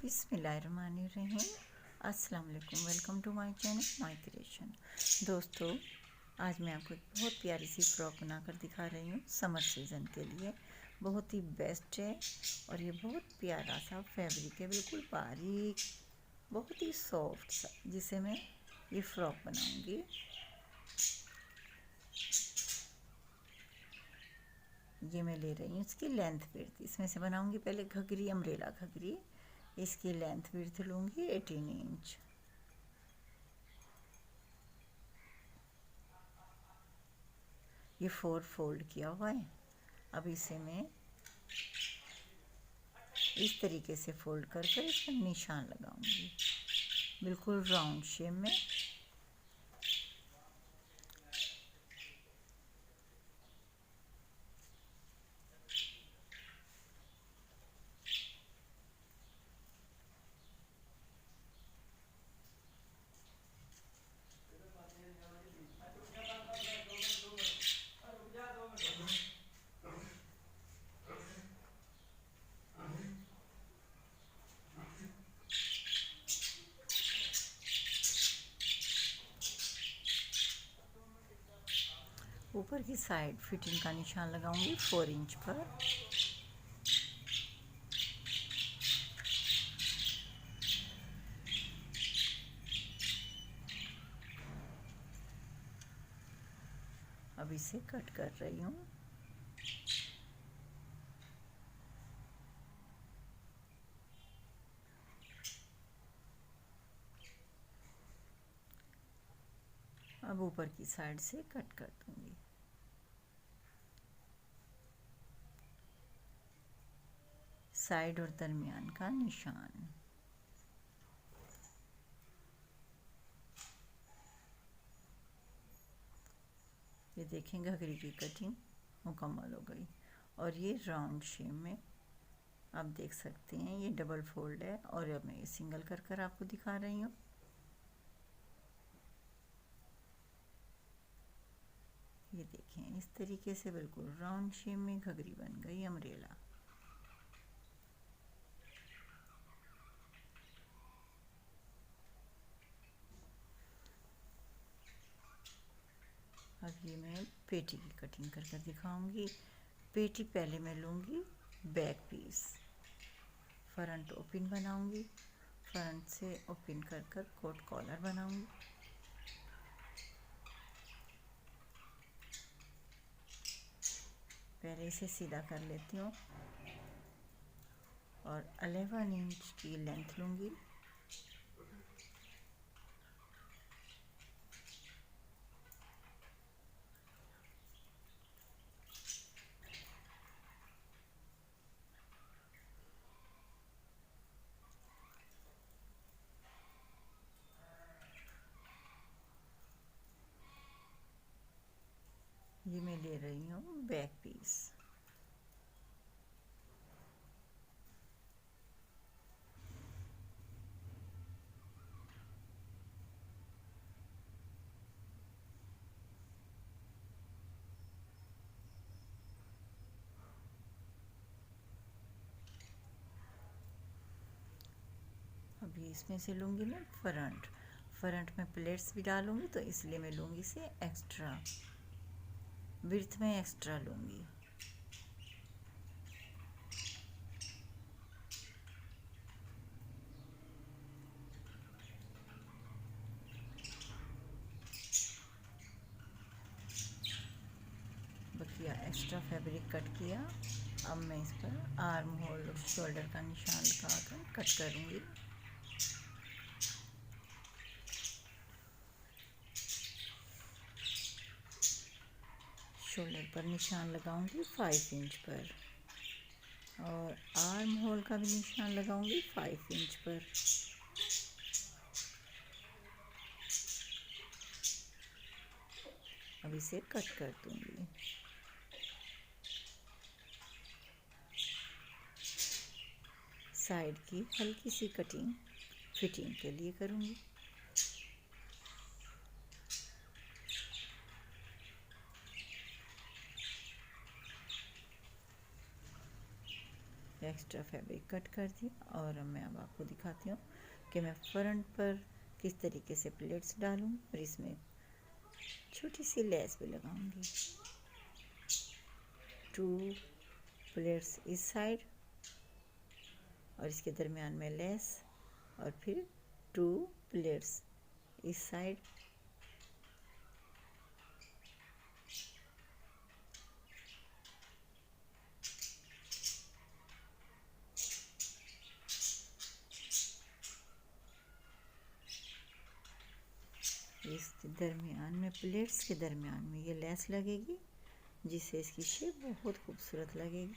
बिस्मिल्लाहिर्रहमानिर्रहीम। अस्सलाम वालेकुम। Welcome to my channel mycreation। दोस्तों, आज मैं आपको एक बहुत प्यारी सी फ्रॉक बनाकर दिखा रही हूँ समर सीज़न के लिए। बहुत ही बेस्ट है और ये बहुत प्यारा सा फैब्रिक है, बिल्कुल बारीक, बहुत ही सॉफ्ट सा, जिसे मैं ये फ्रॉक बनाऊँगी। ये मैं ले रही हूँ इसकी लेंथ विड्थ। इसमें से बनाऊँगी पहले घघरी, अम्ब्रेला घघरी। इसकी लेंथ विड्थ लूँगी 18 इंच। ये 4 फोल्ड किया हुआ है। अब इसे मैं इस तरीके से फोल्ड कर कर इस पर निशान लगाऊंगी, बिल्कुल राउंड शेप में। ऊपर की साइड फिटिंग का निशान लगाऊंगी 4 इंच पर। अब इसे कट कर रही हूँ। अब ऊपर की साइड से कट कर दूंगी। साइड और दरमियान का निशान। ये देखें, घघरी की कटिंग मुकम्मल हो गई और ये राउंड शेप में आप देख सकते हैं। ये डबल फोल्ड है और अब मैं ये सिंगल कर कर आपको दिखा रही हूँ। ये देखें, इस तरीके से बिल्कुल राउंड शेप में घघरी बन गई अम्ब्रेला। अब ये मैं पेटी की कटिंग कर कर दिखाऊंगी। पेटी पहले मैं लूँगी बैक पीस, फ्रंट ओपन बनाऊंगी, फ्रंट से ओपन कर कर कोट कॉलर बनाऊंगी। पहले इसे सीधा कर लेती हूँ और 11 इंच की लेंथ लूँगी। ये मैं ले रही हूँ बैक पीस। अभी इसमें से लूँगी मैं फ्रंट में प्लेट्स भी डालूँगी, तो इसलिए मैं लूँगी इसे एक्स्ट्रा विड्थ में एक्स्ट्रा लूँगी। बकिया एक्स्ट्रा फैब्रिक कट किया। अब मैं इस पर आर्म होल और शोल्डर का निशान लगाकर कट करूँगी। शोल्डर पर निशान लगाऊंगी 5 इंच पर और आर्म होल का भी निशान लगाऊंगी 5 इंच पर। अब इसे कट कर दूंगी। साइड की हल्की सी कटिंग फिटिंग के लिए करूंगी। एक्स्ट्रा फैब्रिक कट कर दिया। और मैं अब आपको दिखाती हूँ कि मैं फ्रंट पर किस तरीके से प्लेट्स डालूँ और इसमें छोटी सी लेस भी लगाऊंगी। 2 प्लेट्स इस साइड और इसके दरमियान में लेस, और फिर 2 प्लेट्स इस साइड। इसके दरमियान में, प्लेट्स के दरमियान में ये लेस लगेगी, जिससे इसकी शेप बहुत खूबसूरत लगेगी।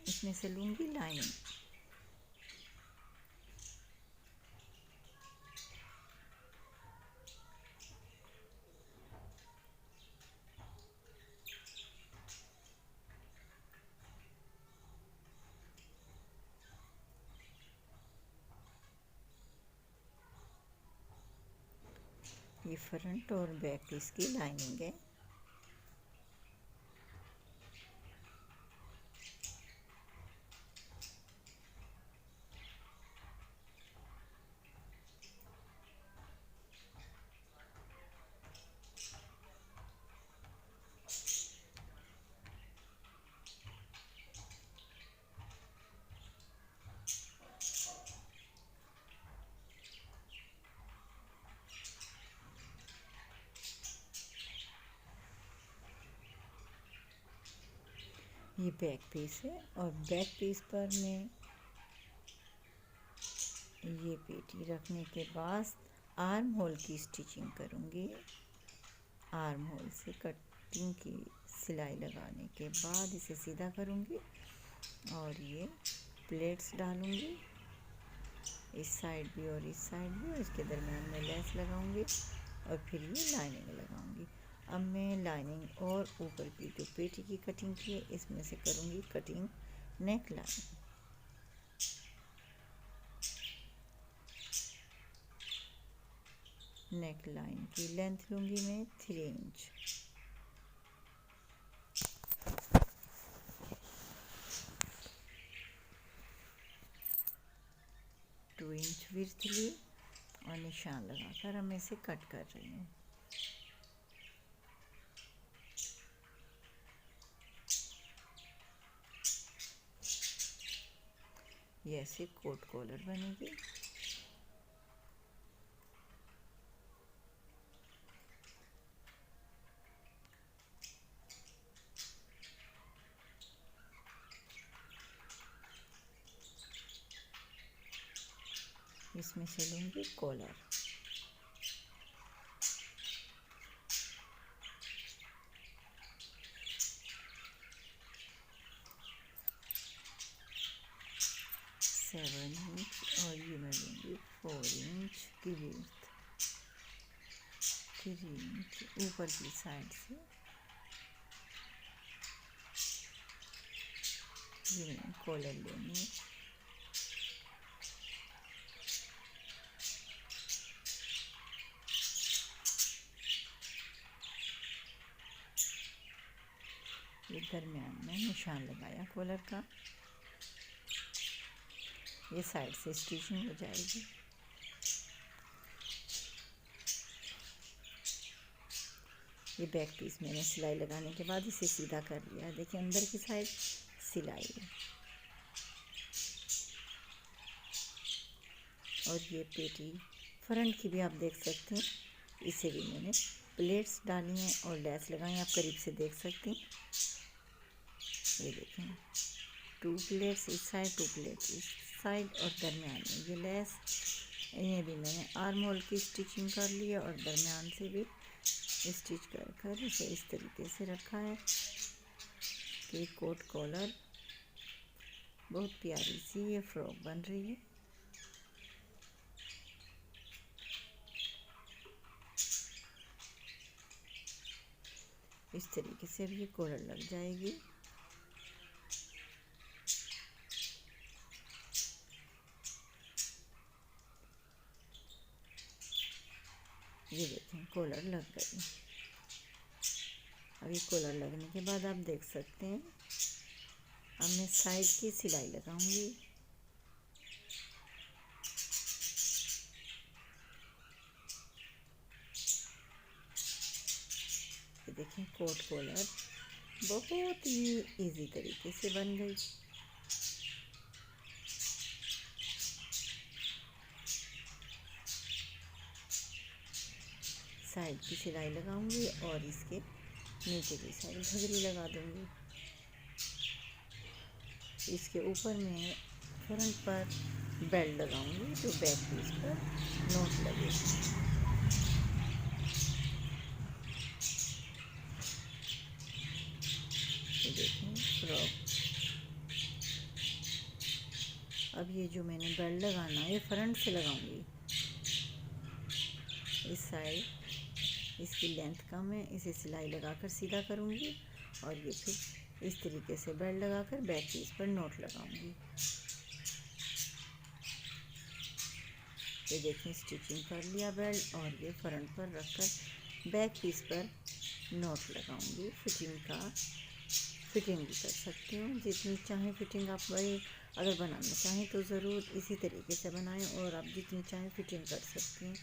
इसमें से लूँगी लाइनिंग। ये फ्रंट और बैक पीस की लाइनिंग है। ये बैक पीस है और बैक पीस पर मैं ये पेटी रखने के बाद आर्म होल की स्टिचिंग करूँगी। आर्म होल से कटिंग की सिलाई लगाने के बाद इसे सीधा करूँगी और ये प्लेट्स डालूँगी, इस साइड भी और इस साइड भी, और इसके दरमियान में लेस लगाऊँगी और फिर ये लाइनिंग लगाऊँगी। अब मैं लाइनिंग और ऊपर की जो पेटी की कटिंग की है इसमें से करूँगी cutting neck line. Neck line की लेंथ लूँगी मैं 3 इंच। टू इंच विड्थ ली और निशान लगाकर अब मैं इसे कट कर रही हूँ। ये ऐसे कोट कॉलर बनेगी। इसमें से लूँगी कॉलर। सेवन इंच और ये मैं लूँगी 4 इंच की विड्थ। 3 इंच ऊपर की साइड से ये मैं कॉलर लूँगी। ये दरमियान में निशान लगाया कॉलर का। ये साइड से स्टिचिंग हो जाएगी। ये बैक पीस मैंने सिलाई लगाने के बाद इसे सीधा कर लिया है। देखिए अंदर की साइड सिलाई है और ये पेटी फ्रंट की भी आप देख सकते हैं। इसे भी मैंने प्लेट्स डाली हैं और लेस लगाई, आप करीब से देख सकते हैं। ये देखें 2 प्लेट्स इस साइड, 2 प्लेट्स इस साइड और दरमियान में ये लेस। ये भी मैंने आर्म होल की स्टिचिंग कर ली है और दरमियान से भी स्टिच कर इसे इस तरीके से रखा है कि कोट कॉलर बहुत प्यारी सी ये फ्रॉक बन रही है। इस तरीके से भी ये कॉलर लग जाएगी। ये देखें कॉलर लग गई। अब ये कॉलर लगने के बाद आप देख सकते हैं, अब मैं साइड की सिलाई लगाऊंगी। ये देखें कोट कॉलर बहुत ही इजी तरीके से बन गई। साइड की सिलाई लगाऊंगी और इसके नीचे की साइड घघरी लगा दूंगी। इसके ऊपर मैं फ्रंट पर बेल्ट लगाऊंगी जो बैक पीस पर नोट लगे। ये देखें फ्रॉक। अब ये जो मैंने बेल्ट लगाना है ये फ्रंट से लगाऊंगी। इस साइड इसकी लेंथ कम है, इसे सिलाई लगाकर सीधा करूंगी और ये फिर इस तरीके से बेल्ट लगाकर बैक पीस पर नोट लगाऊंगी। ये देखें स्टिचिंग कर लिया बेल्ट और ये फ्रंट पर रखकर बैक पीस पर नोट लगाऊंगी। फिटिंग भी कर सकती हूँ, जितनी चाहें फिटिंग आप अगर बनाना चाहें तो ज़रूर इसी तरीके से बनाएं और आप जितनी चाहें फिटिंग कर सकती हैं।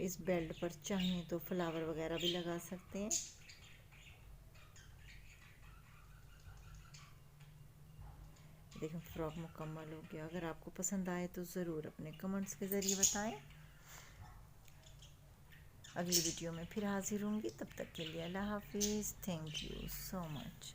इस बेल्ट पर चाहें तो फ्लावर वगैरह भी लगा सकते हैं। देखो फ्रॉक मुकम्मल हो गया। अगर आपको पसंद आए तो ज़रूर अपने कमेंट्स के ज़रिए बताएं। अगली वीडियो में फिर हाजिर होंगी, तब तक के लिए अल्लाह हाफिज़। Thank you so much.